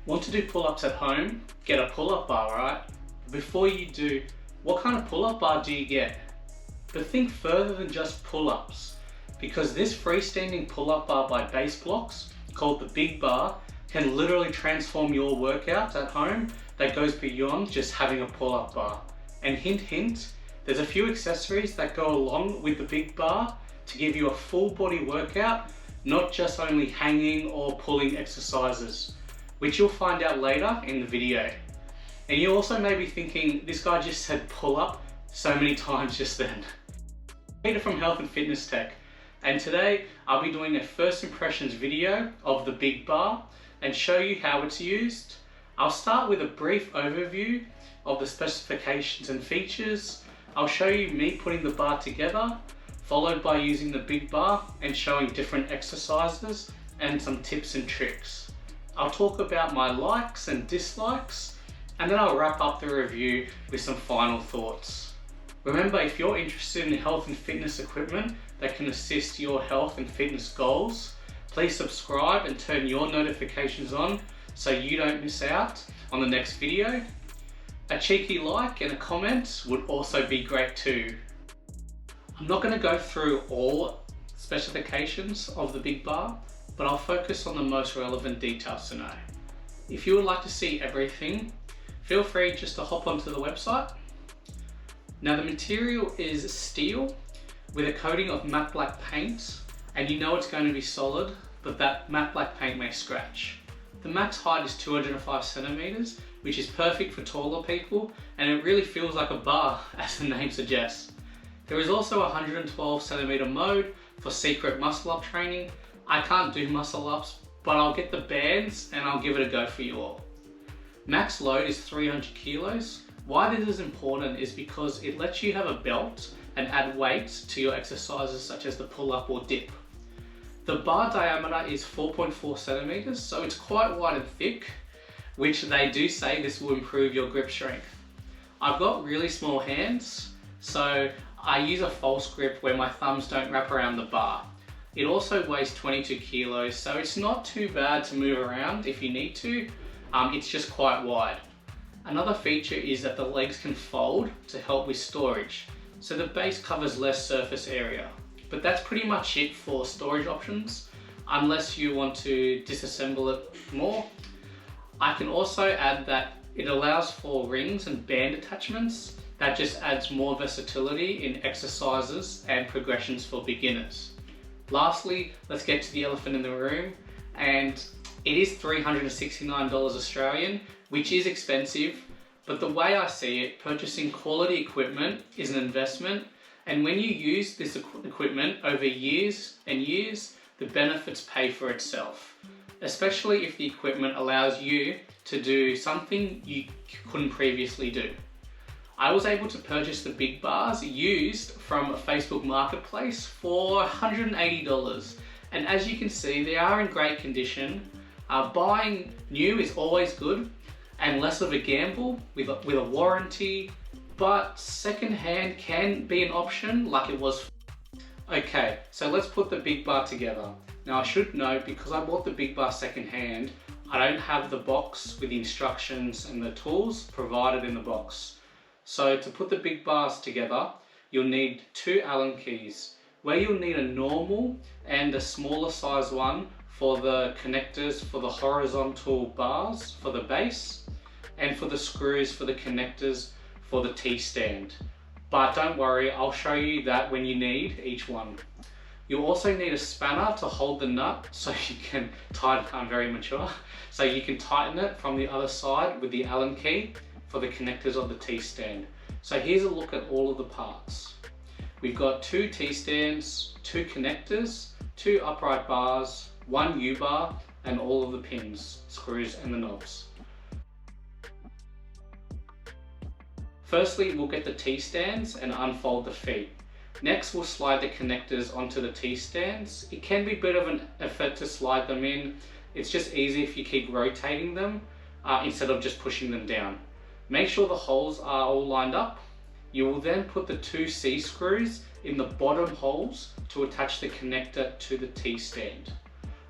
Want to do pull-ups at home? Get a pull-up bar, right? Before you do, what kind of pull-up bar do you get? But think further than just pull-ups, because this freestanding pull-up bar by Baseblocks, called the Big Bar, can literally transform your workout at home that goes beyond just having a pull-up bar. And hint hint, there's a few accessories that go along with the Big Bar to give you a full body workout, not just only hanging or pulling exercises, which you'll find out later in the video. And you also may be thinking, this guy just said pull up so many times just then. Peter from Health and Fitness Tech, and today I'll be doing a first impressions video of the Big Bar and show you how it's used. I'll start with a brief overview of the specifications and features. I'll show you me putting the bar together, followed by using the Big Bar and showing different exercises and some tips and tricks. I'll talk about my likes and dislikes, and then I'll wrap up the review with some final thoughts. Remember, if you're interested in health and fitness equipment that can assist your health and fitness goals, please subscribe and turn your notifications on so you don't miss out on the next video. A cheeky like and a comment would also be great too. I'm not going to go through all specifications of the Big Bar, but I'll focus on the most relevant details to know. If you would like to see everything, feel free just to hop onto the website. Now the material is steel with a coating of matte black paint, and you know it's going to be solid, but that matte black paint may scratch. The max height is 205 centimeters, which is perfect for taller people, and it really feels like a bar, as the name suggests. There is also a 112 centimeter mode for secret muscle up training. I can't do muscle ups, but I'll get the bands and I'll give it a go for you all. Max load is 300 kilos. Why this is important is because it lets you have a belt and add weight to your exercises such as the pull up or dip. The bar diameter is 4.4 centimeters, so it's quite wide and thick, which they do say this will improve your grip strength. I've got really small hands, so I use a false grip where my thumbs don't wrap around the bar. It also weighs 22 kilos, so it's not too bad to move around if you need to. It's just quite wide. Another feature is that the legs can fold to help with storage, so the base covers less surface area. But that's pretty much it for storage options, unless you want to disassemble it more. I can also add that it allows for rings and band attachments. That just adds more versatility in exercises and progressions for beginners. Lastly, let's get to the elephant in the room, and it is $369 Australian, which is expensive, but the way I see it, purchasing quality equipment is an investment, and when you use this equipment over years and years, the benefits pay for itself, especially if the equipment allows you to do something you couldn't previously do. I was able to purchase the Big Bars used from a Facebook marketplace for $180, and as you can see, they are in great condition. Buying new is always good and less of a gamble with a warranty, but second-hand can be an option like it was. Okay, so let's put the Big Bar together. Now I should note, because I bought the Big Bar second-hand, I don't have the box with the instructions and the tools provided in the box. So to put the Big Bars together, you'll need two Allen keys, where you'll need a normal and a smaller size one for the connectors for the horizontal bars for the base, and for the screws for the connectors for the T-stand. But don't worry, I'll show you that when you need each one. You'll also need a spanner to hold the nut so you can tighten, I'm very mature, so you can tighten it from the other side with the Allen key for the connectors of the T-stand. So here's a look at all of the parts. We've got two T-stands, two connectors, two upright bars, one U-bar, and all of the pins, screws and the knobs. Firstly, we'll get the T-stands and unfold the feet. Next, we'll slide the connectors onto the T-stands. It can be a bit of an effort to slide them in. It's just easy if you keep rotating them instead of just pushing them down. Make sure the holes are all lined up. You will then put the two C-screws in the bottom holes to attach the connector to the T-stand.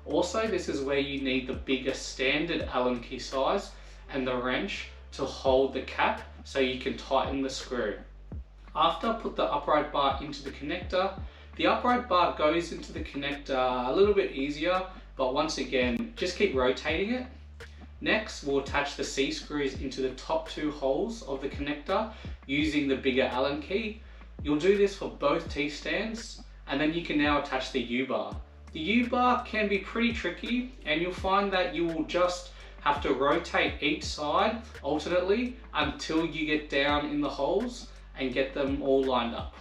Also, this is where you need the bigger standard Allen key size and the wrench to hold the cap so you can tighten the screw. After I put the upright bar into the connector, the upright bar goes into the connector a little bit easier, but once again, just keep rotating it. Next, we'll attach the C-screws into the top 2 holes of the connector using the bigger Allen key. You'll do this for both T-stands, and then you can now attach the U-bar. The U-bar can be pretty tricky, and you'll find that you will just have to rotate each side alternately until you get down in the holes and get them all lined up.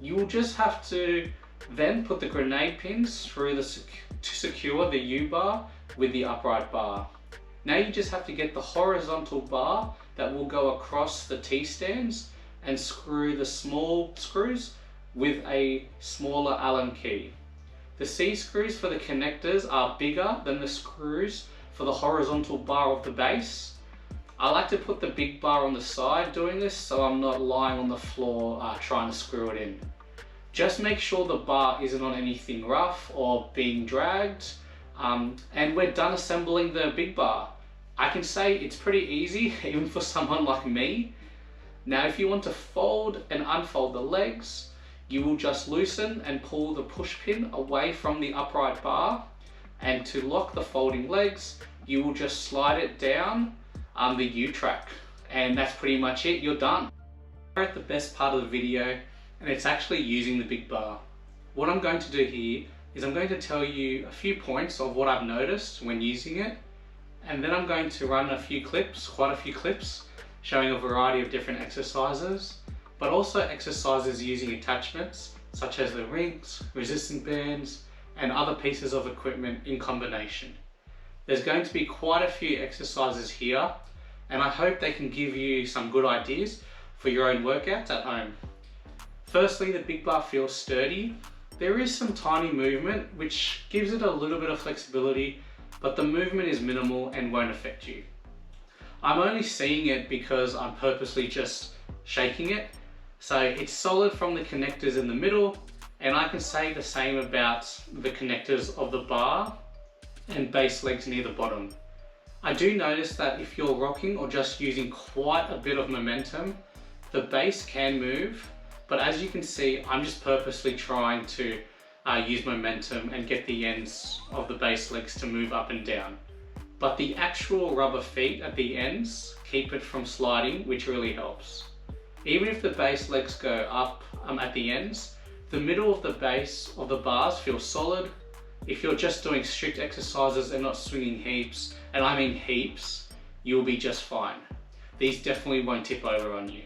You will just have to then put the grenade pins through to secure the U-bar with the upright bar. Now you just have to get the horizontal bar that will go across the T-stands and screw the small screws with a smaller Allen key. The C-screws for the connectors are bigger than the screws for the horizontal bar of the base. I like to put the big bar on the side doing this so I'm not lying on the floor trying to screw it in. Just make sure the bar isn't on anything rough or being dragged, and we're done assembling the big bar. I can say it's pretty easy even for someone like me. Now if you want to fold and unfold the legs, you will just loosen and pull the push pin away from the upright bar, and to lock the folding legs, you will just slide it down the U-track, and that's pretty much it, you're done. We're at the best part of the video, and it's actually using the big bar. What I'm going to do here is I'm going to tell you a few points of what I've noticed when using it, and then I'm going to run a few clips, quite a few clips, showing a variety of different exercises, but also exercises using attachments such as the rings, resistance bands, and other pieces of equipment in combination. There's going to be quite a few exercises here, and I hope they can give you some good ideas for your own workouts at home. Firstly, the big bar feels sturdy. There is some tiny movement which gives it a little bit of flexibility, but the movement is minimal and won't affect you. I'm only seeing it because I'm purposely just shaking it. So it's solid from the connectors in the middle, and I can say the same about the connectors of the bar and base legs near the bottom. I do notice that if you're rocking or just using quite a bit of momentum, the base can move, but as you can see, I'm just purposely trying to use momentum and get the ends of the base legs to move up and down. But the actual rubber feet at the ends keep it from sliding, which really helps. Even if the base legs go up at the ends, the middle of the base of the bars feels solid. If you're just doing strict exercises and not swinging heaps, and I mean heaps, you'll be just fine. These definitely won't tip over on you.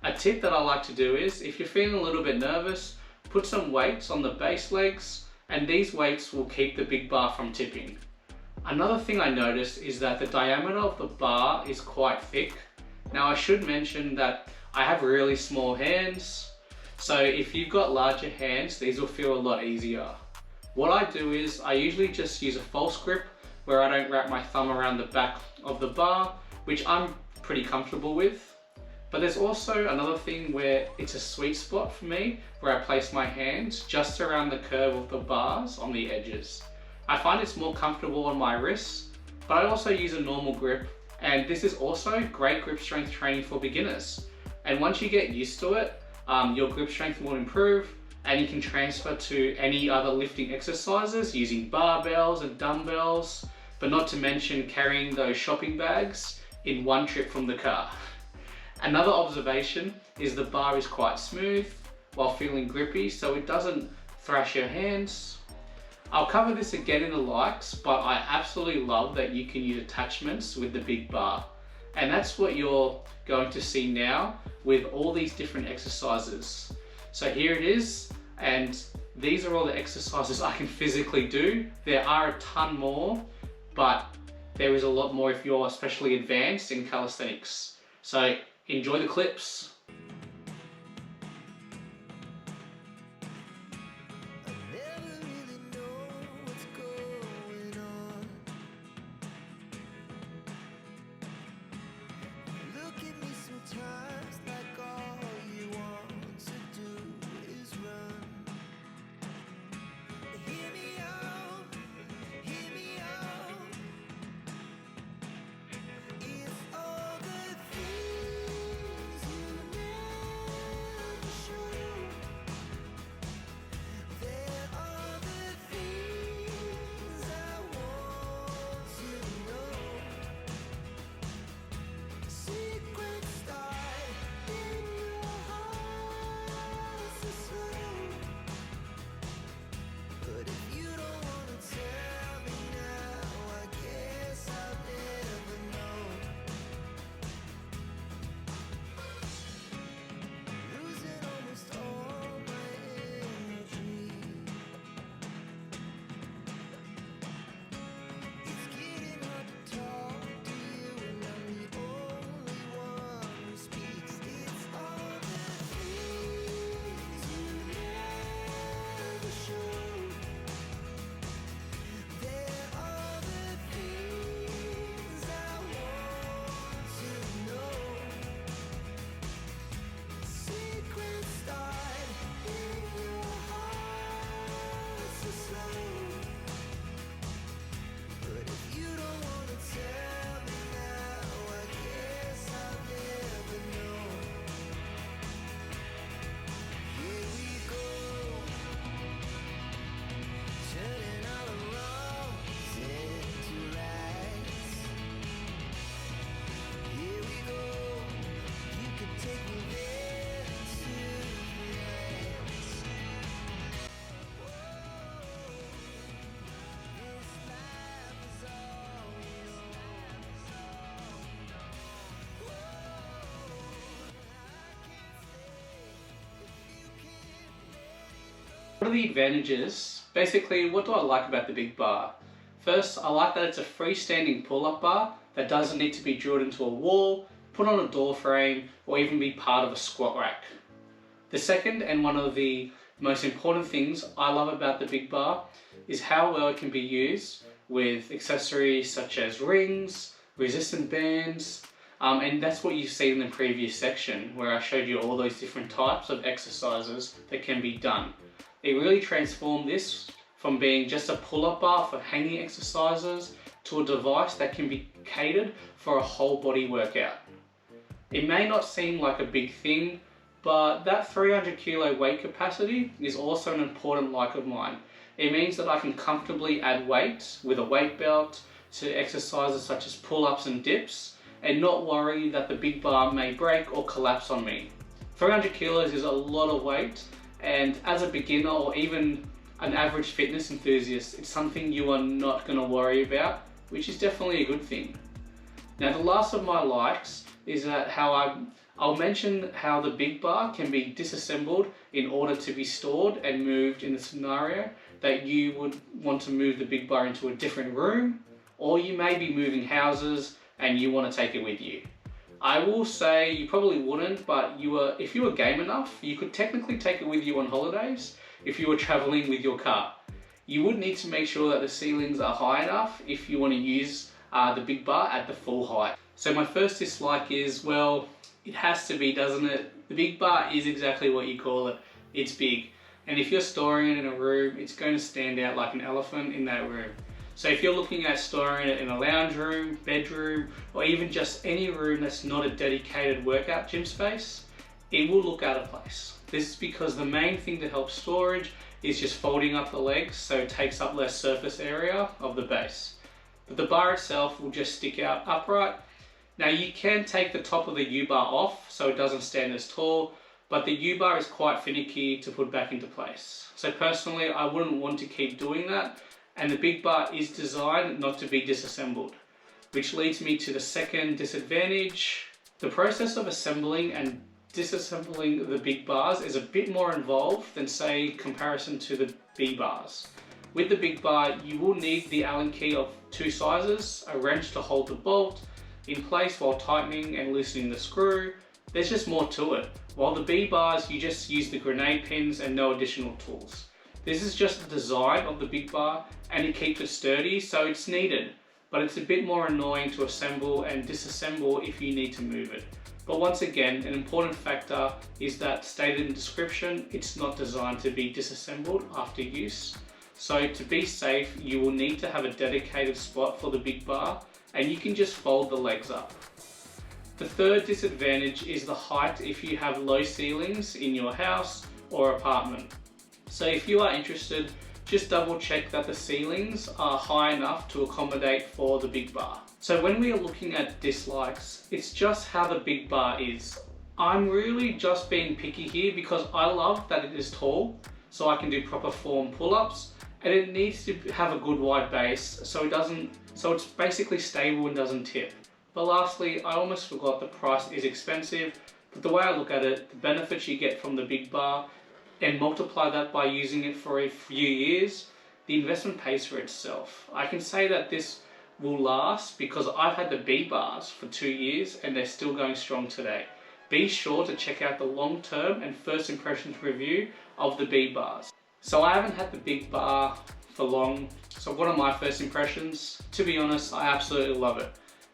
A tip that I like to do is, if you're feeling a little bit nervous, put some weights on the base legs, and these weights will keep the big bar from tipping. Another thing I noticed is that the diameter of the bar is quite thick. Now I should mention that I have really small hands, so if you've got larger hands, these will feel a lot easier. What I do is I usually just use a false grip where I don't wrap my thumb around the back of the bar, which I'm pretty comfortable with. But there's also another thing where it's a sweet spot for me, where I place my hands just around the curve of the bars on the edges. I find it's more comfortable on my wrists, but I also use a normal grip, and this is also great grip strength training for beginners. And once you get used to it, your grip strength will improve, and you can transfer to any other lifting exercises using barbells and dumbbells, but not to mention carrying those shopping bags in one trip from the car. Another observation is the bar is quite smooth while feeling grippy, so it doesn't thrash your hands. I'll cover this again in the likes, but I absolutely love that you can use attachments with the big bar. And that's what you're going to see now with all these different exercises. So here it is, and these are all the exercises I can physically do. There are a ton more, but there is a lot more if you're especially advanced in calisthenics. So enjoy the clips. of the advantages, basically what do I like about the big bar? First, I like that it's a freestanding pull-up bar that doesn't need to be drilled into a wall, put on a door frame, or even be part of a squat rack. The second, and one of the most important things I love about the big bar, is how well it can be used with accessories such as rings, resistant bands, and that's what you see in the previous section where I showed you all those different types of exercises that can be done. It really transformed this from being just a pull-up bar for hanging exercises to a device that can be catered for a whole body workout. It may not seem like a big thing, but that 300 kilo weight capacity is also an important like of mine. It means that I can comfortably add weight with a weight belt to exercises such as pull-ups and dips and not worry that the big bar may break or collapse on me. 300 kilos is a lot of weight, and as a beginner or even an average fitness enthusiast, it's something you are not going to worry about, which is definitely a good thing. Now, the last of my likes is that I'll mention how the big bar can be disassembled in order to be stored and moved in the scenario that you would want to move the big bar into a different room, or you may be moving houses and you want to take it with you. I will say you probably wouldn't, but if you were game enough, you could technically take it with you on holidays if you were traveling with your car. You would need to make sure that the ceilings are high enough if you want to use the big bar at the full height. So my first dislike is, well, it has to be, doesn't it? The big bar is exactly what you call it. It's big. And if you're storing it in a room, it's going to stand out like an elephant in that room. So if you're looking at storing it in a lounge room, bedroom, or even just any room that's not a dedicated workout gym space, it will look out of place. This is because the main thing to help storage is just folding up the legs so it takes up less surface area of the base. But the bar itself will just stick out upright. Now you can take the top of the U-bar off so it doesn't stand as tall, but the U-bar is quite finicky to put back into place. So personally, I wouldn't want to keep doing that, and the big bar is designed not to be disassembled, which leads me to the second disadvantage. The process of assembling and disassembling the big bars is a bit more involved than, say, comparison to the B bars. With the big bar, you will need the Allen key of two sizes, a wrench to hold the bolt in place while tightening and loosening the screw. There's just more to it. While the B bars, you just use the grenade pins and no additional tools. This is just the design of the big bar, and it keeps it sturdy, so it's needed, but it's a bit more annoying to assemble and disassemble if you need to move it. But once again, an important factor is that, stated in the description, it's not designed to be disassembled after use. So to be safe, you will need to have a dedicated spot for the big bar, and you can just fold the legs up. The third disadvantage is the height if you have low ceilings in your house or apartment. So if you are interested, just double check that the ceilings are high enough to accommodate for the big bar. So when we are looking at dislikes, it's just how the big bar is. I'm really just being picky here because I love that it is tall, so I can do proper form pull-ups, and it needs to have a good wide base so it's basically stable and doesn't tip. But lastly, I almost forgot the price is expensive, but the way I look at it, the benefits you get from the big bar and multiply that by using it for a few years, the investment pays for itself. I can say that this will last because I've had the B bars for 2 years and they're still going strong today. Be sure to check out the long-term and first impressions review of the B bars. So I haven't had the big bar for long, so what are my first impressions? To be honest, I absolutely love it.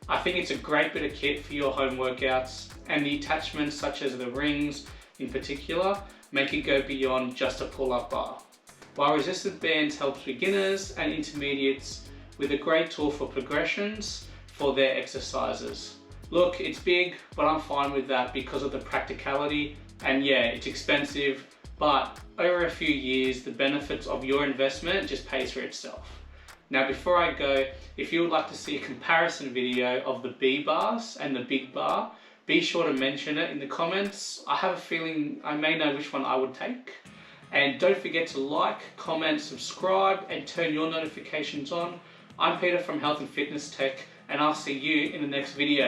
I think it's a great bit of kit for your home workouts, and the attachments such as the rings in particular make it go beyond just a pull-up bar. While resistant bands helps beginners and intermediates with a great tool for progressions for their exercises. Look, it's big, but I'm fine with that because of the practicality, and yeah, it's expensive, but over a few years, the benefits of your investment just pays for itself. Now before I go, if you would like to see a comparison video of the B bars and the big bar, be sure to mention it in the comments. I have a feeling I may know which one I would take. And don't forget to like, comment, subscribe, and turn your notifications on. I'm Peter from Health and Fitness Tech, and I'll see you in the next video.